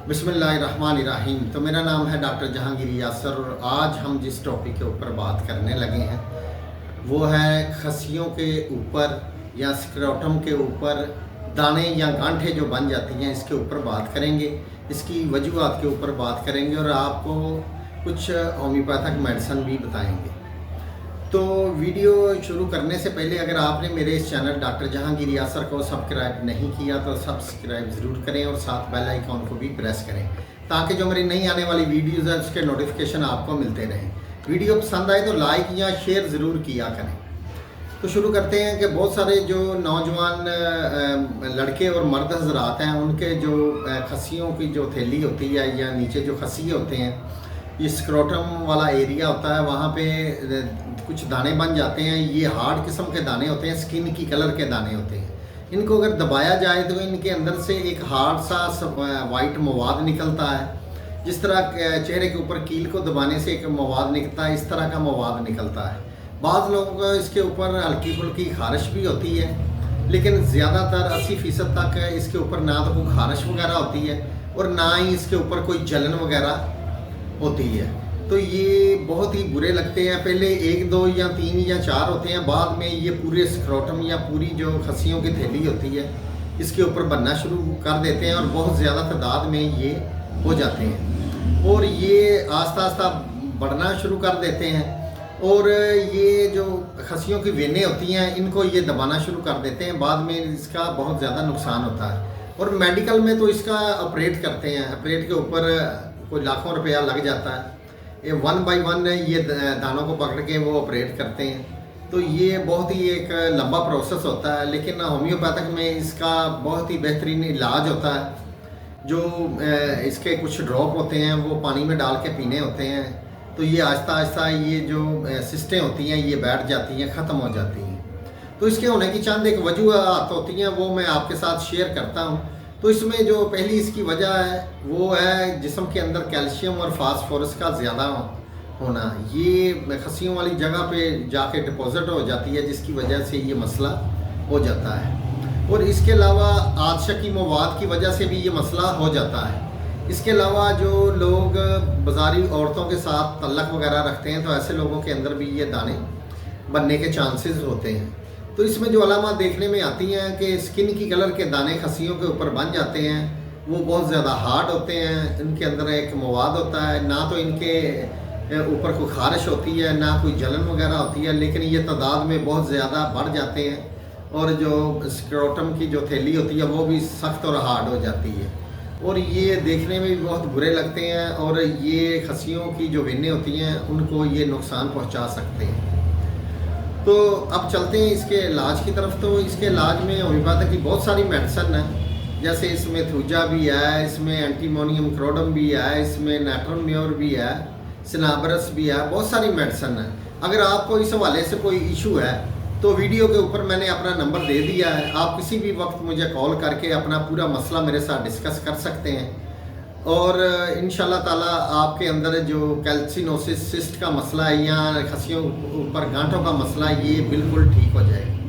बिस्मिल्लाहिर्रहमानिर्रहीम। तो मेरा नाम है डॉक्टर जहांगीर यासर और आज हम जिस टॉपिक के ऊपर बात करने लगे हैं वो है खस्सियों के ऊपर या स्क्रोटम के ऊपर दाने या गांठें जो बन जाती हैं, इसके ऊपर बात करेंगे, इसकी वजूहात के ऊपर बात करेंगे और आपको कुछ होम्योपैथिक मेडिसिन भी बताएंगे। तो वीडियो शुरू करने से पहले अगर आपने मेरे इस चैनल डॉक्टर जहांगीर यासर को सब्सक्राइब नहीं किया तो सब्सक्राइब ज़रूर करें और साथ बेल आइकॉन को भी प्रेस करें ताकि जो मेरी नई आने वाली वीडियोज़ हैं उसके नोटिफिकेशन आपको मिलते रहें। वीडियो पसंद आए तो लाइक या शेयर ज़रूर किया करें। तो शुरू करते हैं कि बहुत सारे जो नौजवान लड़के और मर्द हजरात हैं उनके जो खस्सियों की जो थैली होती है या नीचे जो खस्सिए होते हैं, ये स्क्रोटम वाला एरिया होता है, वहाँ पे कुछ दाने बन जाते हैं। ये हार्ड किस्म के दाने होते हैं, स्किन की कलर के दाने होते हैं। इनको अगर दबाया जाए तो इनके अंदर से एक हार्ड सा वाइट मवाद निकलता है। जिस तरह चेहरे के ऊपर कील को दबाने से एक मवाद निकलता है, इस तरह का मवाद निकलता है। बाद लोगों को इसके ऊपर हल्की फुल्की खारिश भी होती है, लेकिन ज़्यादातर 80% तक इसके ऊपर ना तो कोई खारिश वगैरह होती है और ना ही इसके ऊपर कोई जलन वगैरह होती है। तो ये बहुत ही बुरे लगते हैं। पहले 1 2 या 3 या 4 होते हैं, बाद में ये पूरे स्क्रोटम या पूरी जो खस्सियों की थैली होती है इसके ऊपर बनना शुरू कर देते हैं और बहुत ज़्यादा तादाद में ये हो जाते हैं और ये आस्ता आस्ता बढ़ना शुरू कर देते हैं और ये जो खस्सियों की वेनें होती हैं इनको ये दबाना शुरू कर देते हैं। बाद में इसका बहुत ज़्यादा नुकसान होता है और मेडिकल में तो इसका ऑपरेट करते हैं। ऑपरेट के ऊपर कोई लाखों रुपया लग जाता है। ये 1 बाय 1 ये दानों को पकड़ के वो ऑपरेट करते हैं। तो ये बहुत ही एक लंबा प्रोसेस होता है, लेकिन होम्योपैथिक में इसका बहुत ही बेहतरीन इलाज होता है। जो इसके कुछ ड्रॉप होते हैं वो पानी में डाल के पीने होते हैं, तो ये आहिस्ता आहिस्ता ये जो सिस्टें होती हैं ये बैठ जाती हैं, ख़त्म हो जाती हैं। तो इसके होने की चंद एक वजूहात होती हैं, वो मैं आपके साथ शेयर करता हूँ। तो इसमें जो पहली इसकी वजह है वो है जिस्म के अंदर कैल्शियम और फास्फोरस का ज़्यादा होना। ये खस्सियों वाली जगह पे जाके डिपॉजिट हो जाती है, जिसकी वजह से ये मसला हो जाता है। और इसके अलावा आदशकी मवाद की वजह से भी ये मसला हो जाता है। इसके अलावा जो लोग बाज़ारी औरतों के साथ तल्लक वगैरह रखते हैं तो ऐसे लोगों के अंदर भी ये दाने बनने के चांसेस होते हैं। तो इसमें जो अलामत देखने में आती हैं कि स्किन की कलर के दाने खस्सियों के ऊपर बन जाते हैं, वो बहुत ज़्यादा हार्ड होते हैं। इनके अंदर एक मवाद होता है, ना तो इनके ऊपर कोई खारिश होती है ना कोई जलन वगैरह होती है, लेकिन ये तादाद में बहुत ज़्यादा बढ़ जाते हैं और जो स्क्रोटम की जो थैली होती है वो भी सख्त और हार्ड हो जाती है और ये देखने में भी बहुत बुरे लगते हैं और ये खस्सियों की जो वेनें होती हैं उनको ये नुकसान पहुँचा सकते हैं। तो अब चलते हैं इसके इलाज की तरफ। तो इसके इलाज में होम्योपैथिक की बहुत सारी मेडिसिन है, जैसे इसमें थूजा भी है, इसमें एंटीमोनियम क्रोडम भी है, इसमें नाइट्रोम्योर भी है, सिनाबरस भी है, बहुत सारी मेडिसिन है। अगर आपको इस हवाले से कोई इशू है तो वीडियो के ऊपर मैंने अपना नंबर दे दिया है, आप किसी भी वक्त मुझे कॉल करके अपना पूरा मसला मेरे साथ डिस्कस कर सकते हैं और इंशाल्लाह ताला आपके अंदर जो कैल्सिनोसिस सिस्ट का मसला है या खस्सियों ऊपर गांठों का मसला है ये बिल्कुल ठीक हो जाएगा।